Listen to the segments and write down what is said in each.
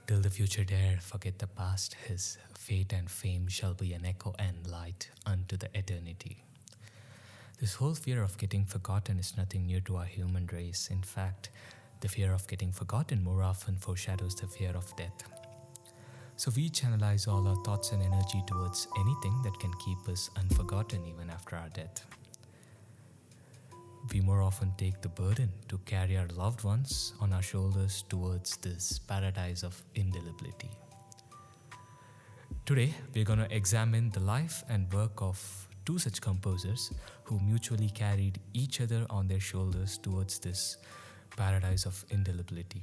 Till the future dare forget the past, his fate and fame shall be an echo and light unto the eternity. This whole fear of getting forgotten is nothing new to our human race. In fact, the fear of getting forgotten more often foreshadows the fear of death. So we channelize all our thoughts and energy towards anything that can keep us unforgotten even after our death. We more often take the burden to carry our loved ones on our shoulders towards this paradise of indelibility. Today, we're going to examine the life and work of two such composers who mutually carried each other on their shoulders towards this paradise of indelibility.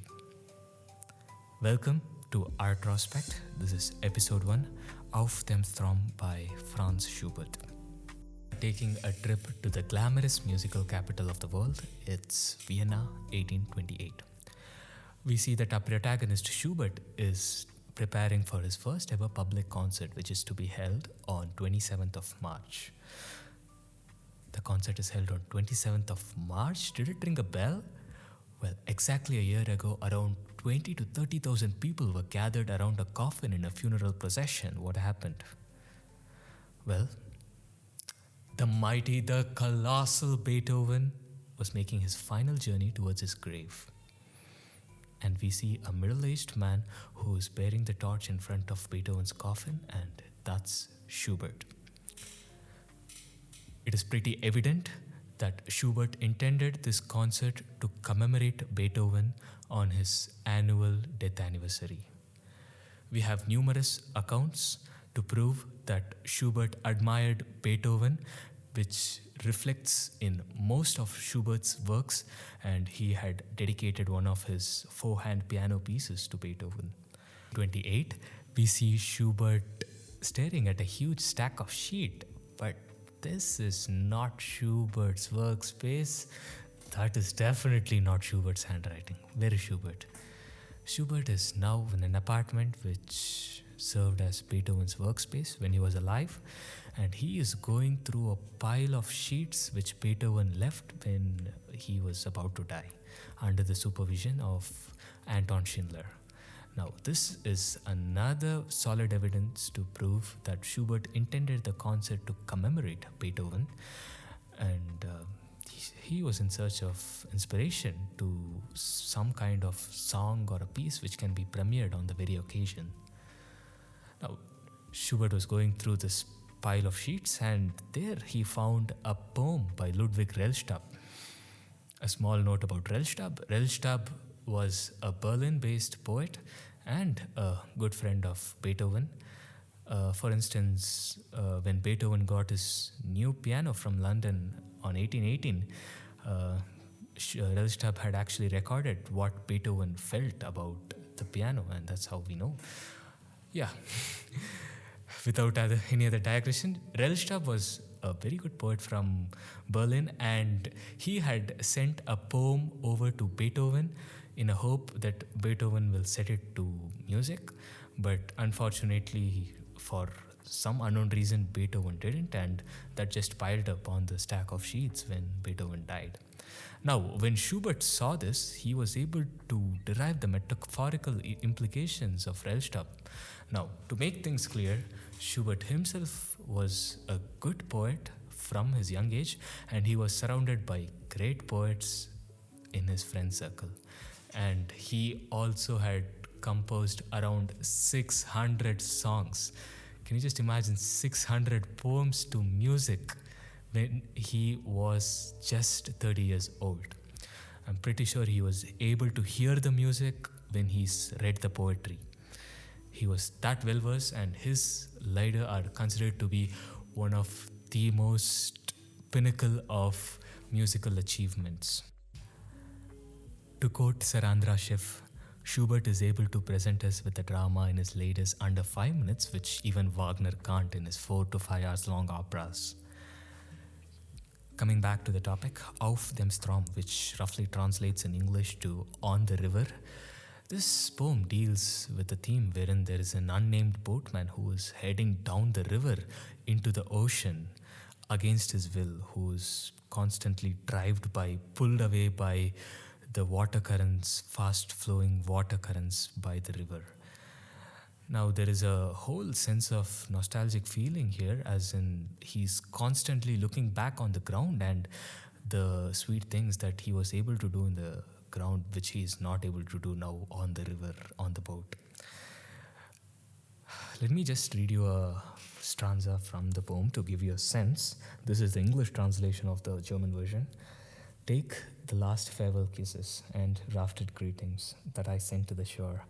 Welcome to Artrospect. This is episode 1, Auf Dem Strom by Franz Schubert. Taking a trip to the glamorous musical capital of the world, it's Vienna, 1828. We see that our protagonist Schubert is preparing for his first ever public concert, which is to be held on 27th of March. The concert is held on 27th of March. Did it ring a bell? Well, exactly a year ago, around 20 to 30,000 people were gathered around a coffin in a funeral procession. What happened? Well, the mighty, the colossal Beethoven was making his final journey towards his grave. And we see a middle-aged man who is bearing the torch in front of Beethoven's coffin, and that's Schubert. It is pretty evident that Schubert intended this concert to commemorate Beethoven on his annual death anniversary. We have numerous accounts to prove that Schubert admired Beethoven, which reflects in most of Schubert's works, and he had dedicated one of his four-hand piano pieces to Beethoven. 28, we see Schubert staring at a huge stack of sheet, but this is not Schubert's workspace. That is definitely not Schubert's handwriting. Where is Schubert? Schubert is now in an apartment which served as Beethoven's workspace when he was alive, and he is going through a pile of sheets which Beethoven left when he was about to die under the supervision of Anton Schindler. Now, this is another solid evidence to prove that Schubert intended the concert to commemorate Beethoven, and he was in search of inspiration to some kind of song or a piece which can be premiered on the very occasion. Now, Schubert was going through this pile of sheets, and there he found a poem by Ludwig Rellstab. A small note about Rellstab. Rellstab was a Berlin-based poet and a good friend of Beethoven. For instance, when Beethoven got his new piano from London on 1818, Rellstab had actually recorded what Beethoven felt about the piano, and that's how we know. Yeah, without any other digression, Rellstab was a very good poet from Berlin, and he had sent a poem over to Beethoven in a hope that Beethoven will set it to music. But unfortunately, for some unknown reason, Beethoven didn't, and that just piled up on the stack of sheets when Beethoven died. Now, when Schubert saw this, he was able to derive the metaphorical implications of Rellstab. Now, to make things clear, Schubert himself was a good poet from his young age, and he was surrounded by great poets in his friend circle. And he also had composed around 600 songs. Can you just imagine 600 poems to music when he was just 30 years old? I'm pretty sure he was able to hear the music when he's read the poetry. He was that well versed, and his Lieder are considered to be one of the most pinnacle of musical achievements. To quote Sarandra Schiff, Schubert is able to present us with the drama in his Lieders under 5 minutes, which even Wagner can't in his 4 to 5 hours long operas. Coming back to the topic, Auf dem Strom, which roughly translates in English to On the River. This poem deals with a theme wherein there is an unnamed boatman who is heading down the river into the ocean against his will, who is constantly pulled away by the water currents, fast flowing water currents by the river. Now, there is a whole sense of nostalgic feeling here, as in he's constantly looking back on the ground and the sweet things that he was able to do in the ground, which he is not able to do now on the river, on the boat. Let me just read you a stanza from the poem to give you a sense. This is the English translation of the German version. Take the last farewell kisses and rafted greetings that I sent to the shore.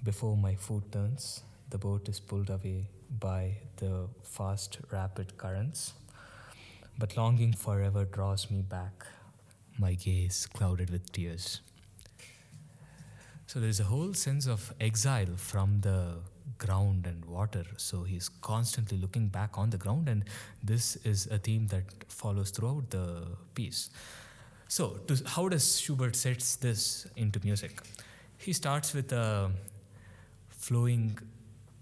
Before my foot turns, the boat is pulled away by the fast, rapid currents. But longing forever draws me back, my gaze clouded with tears. So there's a whole sense of exile from the ground and water. So he's constantly looking back on the ground, and this is a theme that follows throughout the piece. So, how does Schubert sets this into music? He starts with flowing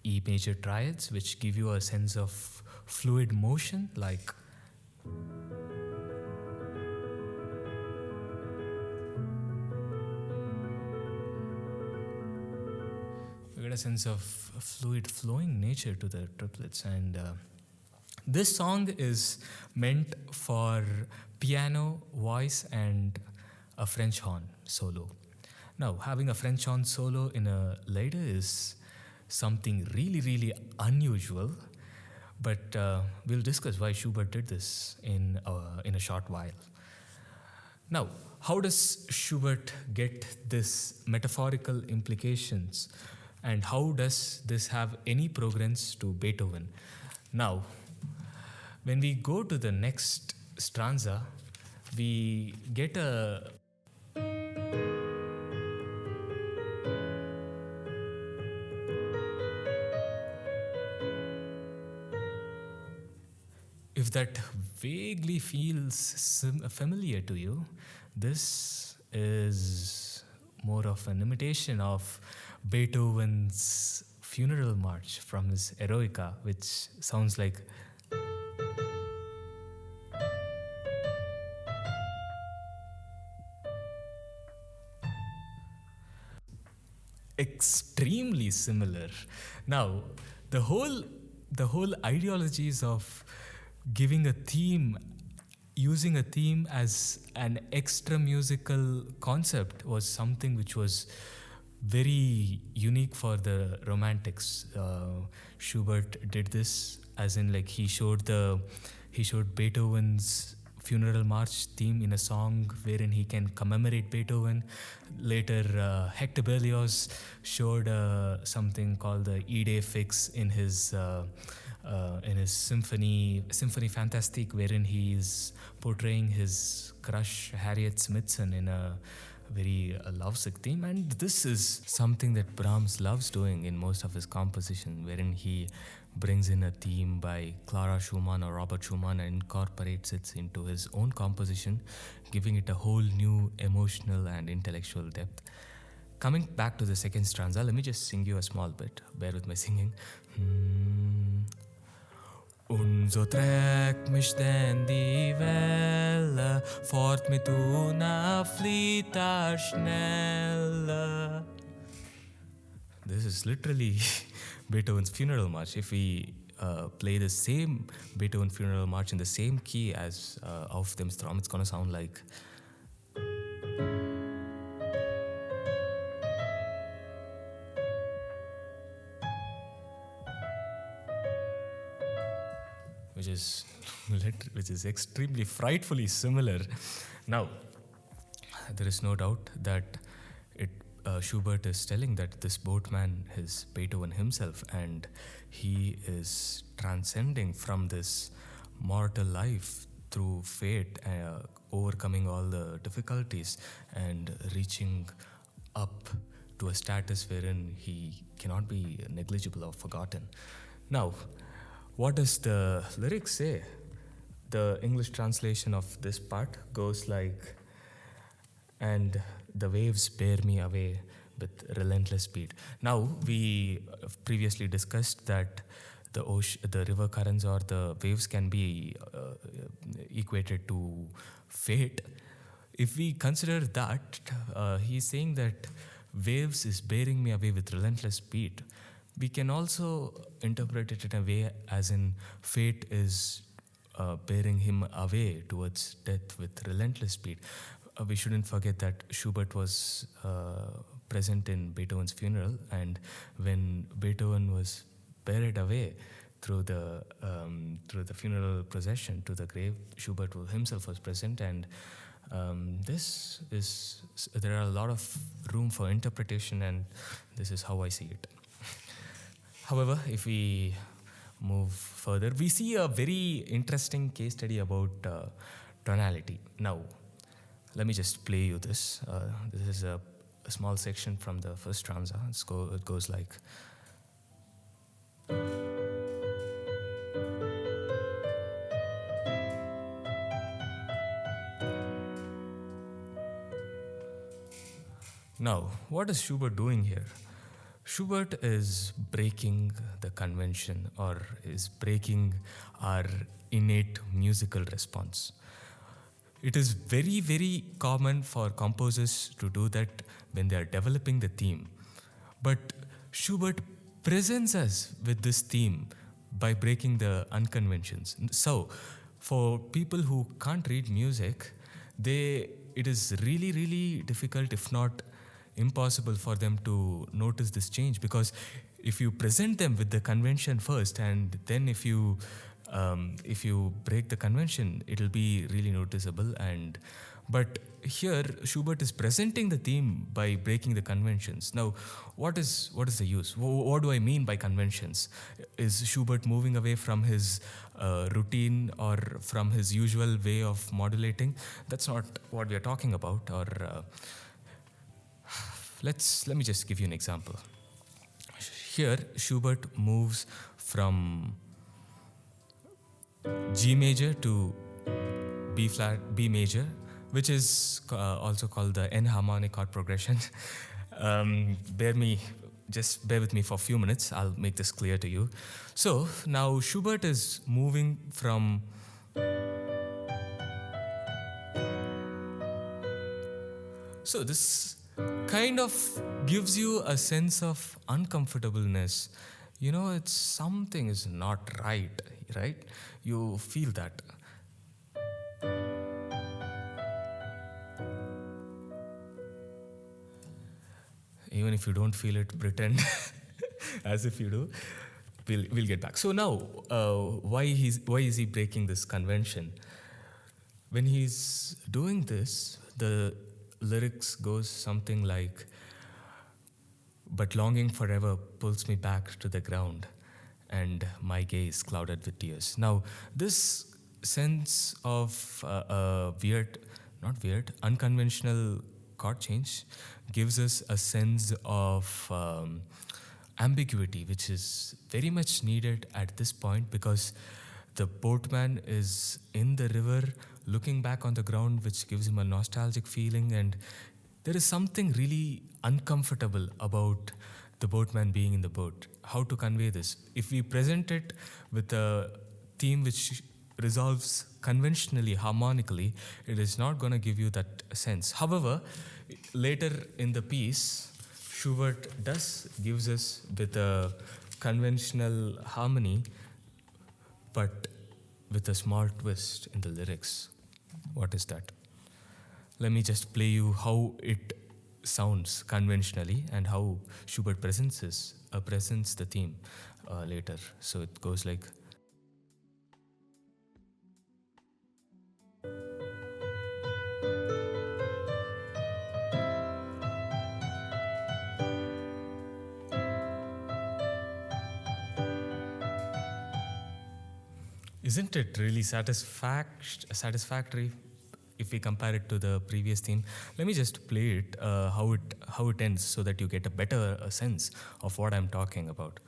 E major triads, which give you a sense of fluid motion, like you get a sense of fluid flowing nature to the triplets. And this song is meant for piano, voice, and a French horn solo. Now, having a French horn solo in a Lieder is something really, really unusual, but we'll discuss why Schubert did this in a short while. Now, how does Schubert get this metaphorical implications, and how does this have any progress to Beethoven? Now, when we go to the next stanza, we get a if that vaguely feels familiar to you, this is more of an imitation of Beethoven's funeral march from his Eroica, which sounds like extremely similar. Now, the whole ideologies of giving a theme, using a theme as an extra musical concept was something which was very unique for the Romantics. Schubert did this, as in like he showed Beethoven's funeral march theme in a song wherein he can commemorate Beethoven. Later, Hector Berlioz showed something called the Idee fix in his Symphony Fantastique, wherein he is portraying his crush Harriet Smithson in a very lovesick theme. And this is something that Brahms loves doing in most of his composition, wherein he brings in a theme by Clara Schumann or Robert Schumann and incorporates it into his own composition, giving it a whole new emotional and intellectual depth. Coming back to the second stanza, let me just sing you a small bit. Bear with my singing. Und so trägt mich denn die Welle fort mit una flita schnelle. This is literally Beethoven's funeral march. If we play the same Beethoven funeral march in the same key as Auf Dem Strom, it's going to sound like. Which is extremely frightfully similar. Now, there is no doubt that Schubert is telling that this boatman is Beethoven himself, and he is transcending from this mortal life through fate, overcoming all the difficulties and reaching up to a status wherein he cannot be negligible or forgotten. Now, what does the lyrics say? The English translation of this part goes like, and the waves bear me away with relentless speed. Now, we previously discussed that the river currents or the waves can be equated to fate. If we consider that, he's saying that waves is bearing me away with relentless speed. We can also interpret it in a way as in fate is bearing him away towards death with relentless speed. We shouldn't forget that Schubert was present in Beethoven's funeral, and when Beethoven was buried away through the funeral procession to the grave, Schubert himself was present, and this is there are a lot of room for interpretation, and this is how I see it. However, if we move further, we see a very interesting case study about tonality. Now, let me just play you this. This is a small section from the first stanza. It goes like. Now, what is Schubert doing here? Schubert is breaking the convention, or is breaking our innate musical response. It is very, very common for composers to do that when they are developing the theme. But Schubert presents us with this theme by breaking the unconventions. So, for people who can't read music, it is really, really difficult, if not impossible, for them to notice this change, because if you present them with the convention first, and then if you break the convention, it'll be really noticeable. But here Schubert is presenting the theme by breaking the conventions. Now, what is the use? What do I mean by conventions? Is Schubert moving away from his routine or from his usual way of modulating? That's not what we are talking about. Or let me just give you an example. Here Schubert moves from G major to B flat, B major, which is also called the enharmonic chord progression. Bear with me for a few minutes. I'll make this clear to you. So now Schubert is moving from so this kind of gives you a sense of uncomfortableness. It's something is not right? You feel that. Even if you don't feel it, pretend as if you do. We'll get back. So now, why is he breaking this convention? When he's doing this, the lyrics goes something like, "But longing forever pulls me back to the ground, and my gaze clouded with tears." Now, this sense of unconventional chord change gives us a sense of ambiguity, which is very much needed at this point, because the boatman is in the river looking back on the ground, which gives him a nostalgic feeling, and there is something really uncomfortable about the boatman being in the boat. How to convey this? If we present it with a theme which resolves conventionally, harmonically, it is not going to give you that sense. However, later in the piece, Schubert gives us with a conventional harmony, but with a small twist in the lyrics. What is that? Let me just play you how it sounds conventionally and how Schubert presents the theme later. So it goes like. Isn't it really satisfactory if we compare it to the previous theme? Let me just play it, how it ends, so that you get a better sense of what I'm talking about.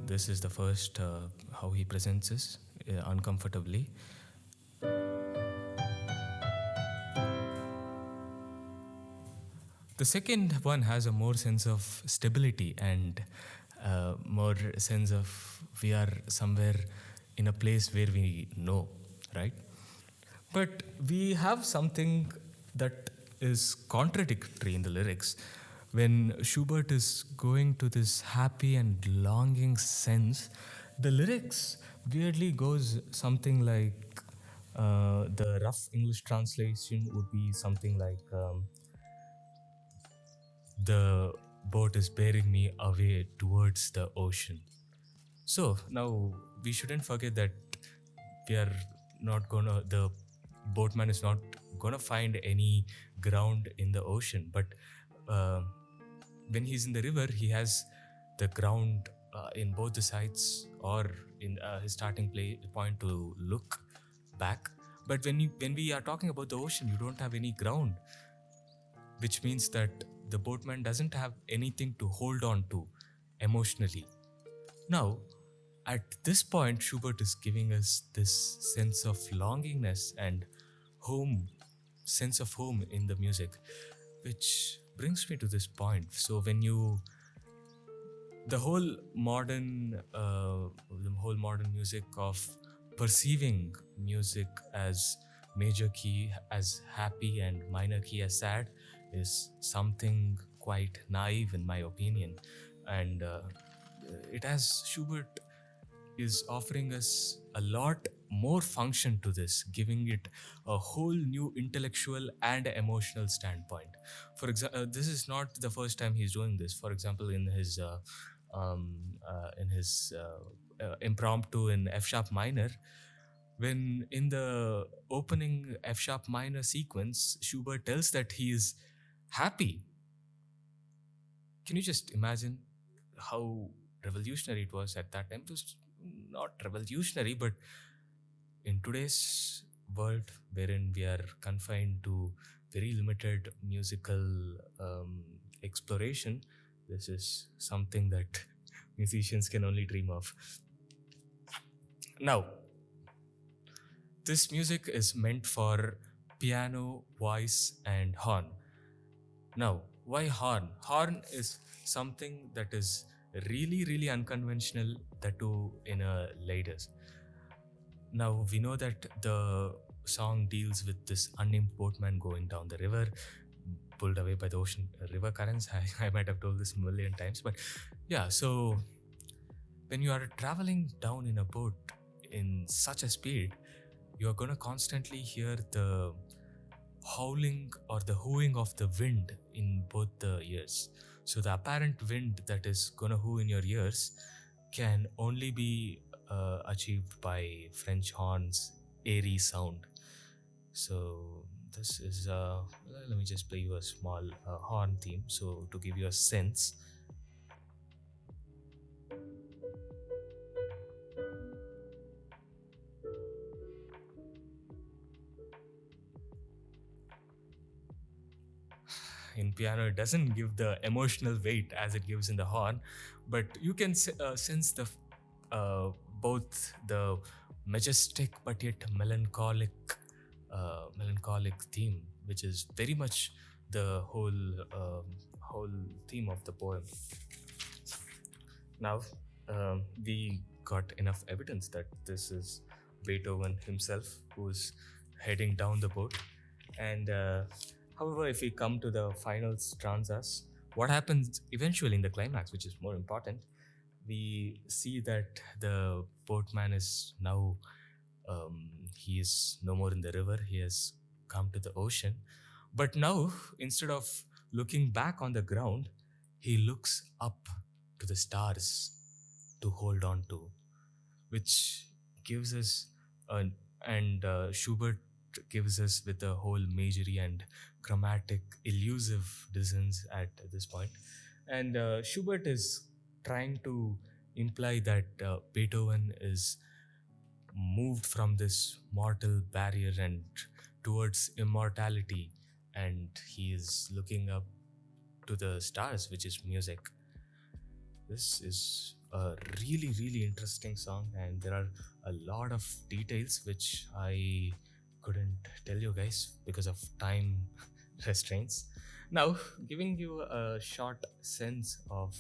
This is the first, how he presents this uncomfortably. The second one has a more sense of stability and more sense of we are somewhere in a place where we know, right? But we have something that is contradictory in the lyrics. When Schubert is going to this happy and longing sense, the lyrics weirdly goes something like the rough English translation would be something like the boat is bearing me away towards the ocean. So now we shouldn't forget that we are not gonna, the boatman is not gonna find any ground in the ocean, but uh, when he's in the river, he has the ground in both the sides or in his starting point to look back. But when we are talking about the ocean, you don't have any ground, which means that the boatman doesn't have anything to hold on to emotionally. Now, at this point, Schubert is giving us this sense of longingness and home, sense of home in the music, which brings me to this point. So when you, the whole modern music of perceiving music as major key as happy and minor key as sad is something quite naive in my opinion, and it has Schubert is offering us a lot more function to this, giving it a whole new intellectual and emotional standpoint. For example, this is not the first time he's doing this. For example, in his impromptu in F sharp minor, when in the opening F sharp minor sequence, Schubert tells that he is happy. Can you just imagine how revolutionary it was at that time? It was not revolutionary, but in today's world, wherein we are confined to very limited musical exploration, this is something that musicians can only dream of. Now, this music is meant for piano, voice, and horn. Now, why horn? Horn is something that is really, really unconventional, that too in a ladies. Now, we know that the song deals with this unnamed boatman going down the river, pulled away by the ocean river currents. I might have told this a million times, but yeah, so when you are traveling down in a boat in such a speed, you're going to constantly hear the howling or the hooing of the wind in both the ears. So the apparent wind that is going to hoo in your ears can only be achieved by French horns' airy sound. So this is let me just play you a small horn theme, so to give you a sense. In piano, it doesn't give the emotional weight as it gives in the horn, but you can sense the both the majestic but yet melancholic theme, which is very much the whole theme of the poem. Now, we got enough evidence that this is Beethoven himself who's heading down the boat. And however, if we come to the final stanzas, what happens eventually in the climax, which is more important, we see that the boatman is now, he is no more in the river, he has come to the ocean. But now, instead of looking back on the ground, he looks up to the stars to hold on to, which gives us and Schubert gives us with a whole majory and chromatic elusive dissonance at this point. And Schubert is trying to imply that Beethoven is moved from this mortal barrier and towards immortality, and he is looking up to the stars, which is music. This is a really, really interesting song, and there are a lot of details which I couldn't tell you guys because of time restraints. Now, giving you a short sense of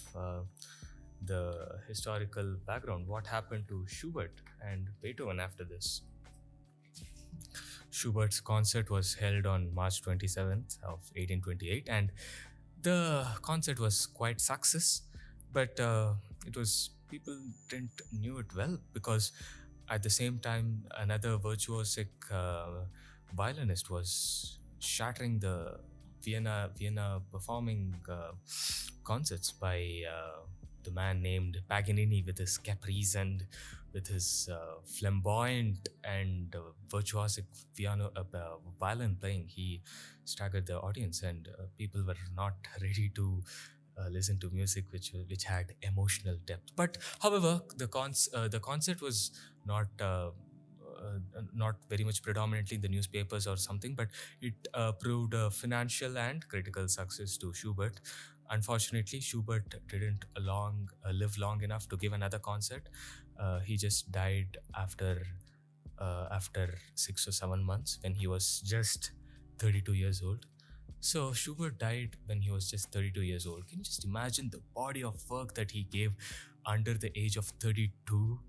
the historical background, what happened to Schubert and Beethoven after this. Schubert's concert was held on March 27th of 1828, and the concert was quite success, but it was people didn't knew it well because at the same time another virtuosic violinist was shattering the Vienna performing concerts by the man named Paganini with his caprice and with his flamboyant and virtuosic violin playing. He staggered the audience, and people were not ready to listen to music which had emotional depth. But however, the concert was not. Not very much predominantly in the newspapers or something, but it proved a financial and critical success to Schubert. Unfortunately, Schubert didn't live long enough to give another concert. He just died after 6 or 7 months when he was just 32 years old. So Schubert died when he was just 32 years old. Can you just imagine the body of work that he gave under the age of 32?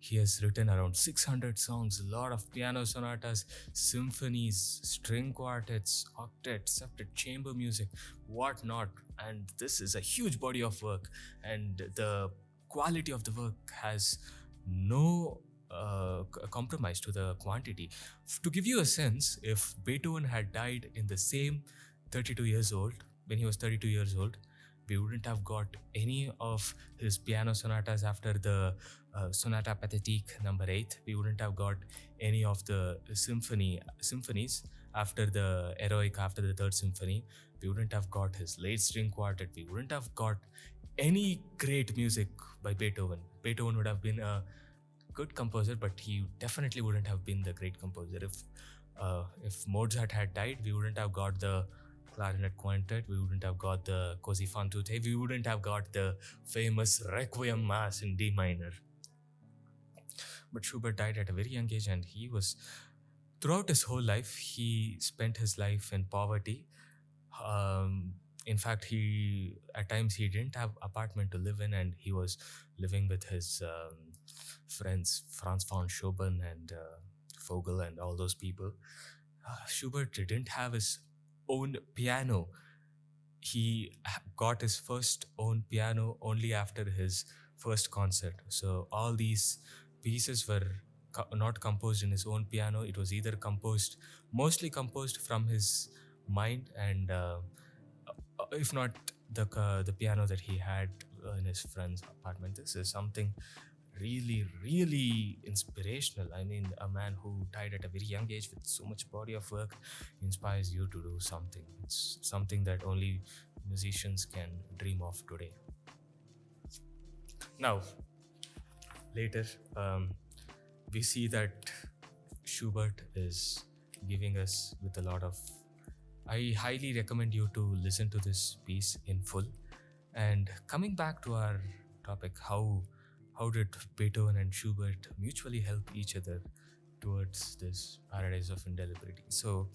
He has written around 600 songs, a lot of piano sonatas, symphonies, string quartets, octets, septet, chamber music, whatnot. And this is a huge body of work. And the quality of the work has no compromise to the quantity. To give you a sense, if Beethoven had died in the same 32 years old, when he was 32 years old, we wouldn't have got any of his piano sonatas after the Sonata Pathétique number 8. We wouldn't have got any of the symphonies after the Eroica, after the third symphony. We wouldn't have got his late string quartet. We wouldn't have got any great music by Beethoven. Beethoven would have been a good composer, but he definitely wouldn't have been the great composer. If Mozart had died, we wouldn't have got the clarinet quintet, we wouldn't have got the Così fan tutte, we wouldn't have got the famous Requiem Mass in D minor. But Schubert died at a very young age, and throughout his whole life, he spent his life in poverty. In fact, at times he didn't have apartment to live in, and he was living with his friends, Franz von Schoben and Vogel and all those people. Schubert didn't have his own piano. He got his first own piano only after his first concert. So all these pieces were not composed in his own piano. It was either mostly composed from his mind, and if not the piano that he had in his friend's apartment. This is something really, really inspirational. I mean, a man who died at a very young age with so much body of work inspires you to do something. It's something that only musicians can dream of today. Now, later, we see that Schubert is giving us with a lot of. I highly recommend you to listen to this piece in full. And coming back to our topic, how did Beethoven and Schubert mutually help each other towards this paradise of indelibility? So,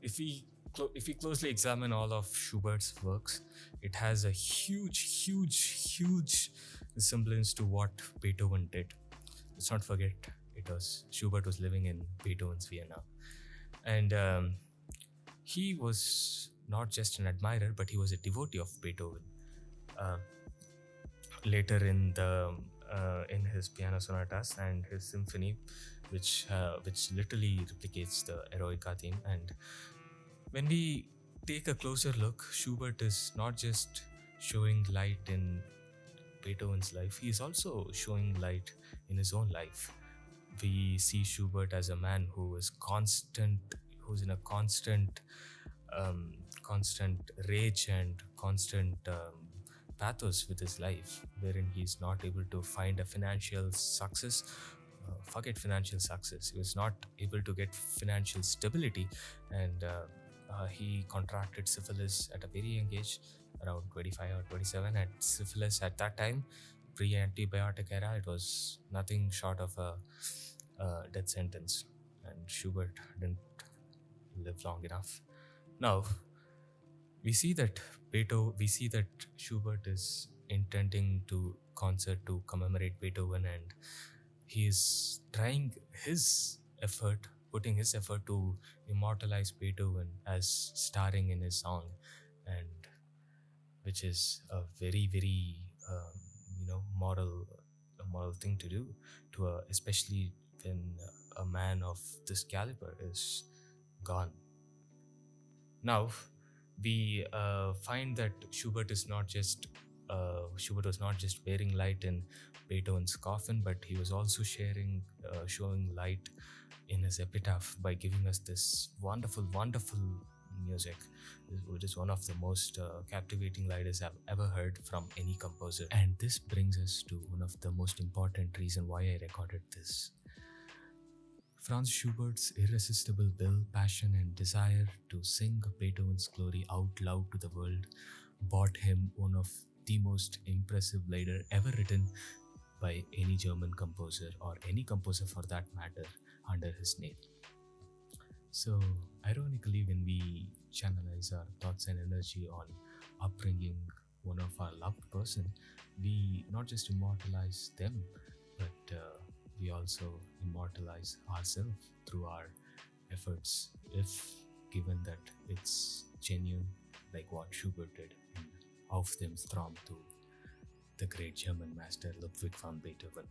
if we closely examine all of Schubert's works, it has a huge resemblance to what Beethoven did. Let's not forget, Schubert was living in Beethoven's Vienna, and he was not just an admirer, but he was a devotee of Beethoven. Later in his piano sonatas and his symphony, which literally replicates the Eroica theme. And when we take a closer look, Schubert is not just showing light in Beethoven's life, he is also showing light in his own life. We see Schubert as a man who's in a constant rage and constant pathos with his life, wherein he's not able to find a financial success. Forget financial success. He was not able to get financial stability, and he contracted syphilis at a very young age, around 25 or 27. And syphilis at that time, pre-antibiotic era, it was nothing short of a death sentence. And Schubert didn't live long enough. Now, we see that Schubert is intending to concert to commemorate Beethoven, and he is trying his effort putting his effort to immortalize Beethoven as starring in his song, and which is a very, very moral, a moral thing to do, especially when a man of this caliber is gone. Now, we find that Schubert was not just bearing light in Beethoven's coffin, but he was also showing light in his epitaph by giving us this wonderful, wonderful music, which is one of the most captivating lighters I've ever heard from any composer. And this brings us to one of the most important reason why I recorded this. Franz Schubert's irresistible will, passion, and desire to sing Beethoven's glory out loud to the world bought him one of the most impressive lieder ever written by any German composer, or any composer for that matter, under his name. So, ironically, when we channelize our thoughts and energy on upbringing one of our loved person, we not just immortalize them, but we also immortalize ourselves through our efforts, if given that it's genuine, like what Schubert did in Auf Dem Strom to the great German master Ludwig van Beethoven.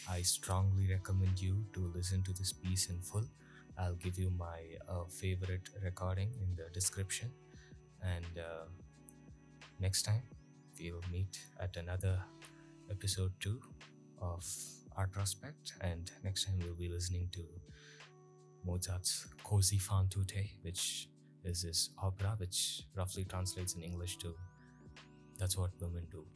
I strongly recommend you to listen to this piece in full. I'll give you my favorite recording in the description, and next time we'll meet at another episode 2 of Artrospect, and next time we'll be listening to Mozart's Così fan tutte, which is his opera, which roughly translates in English to "That's What Women Do."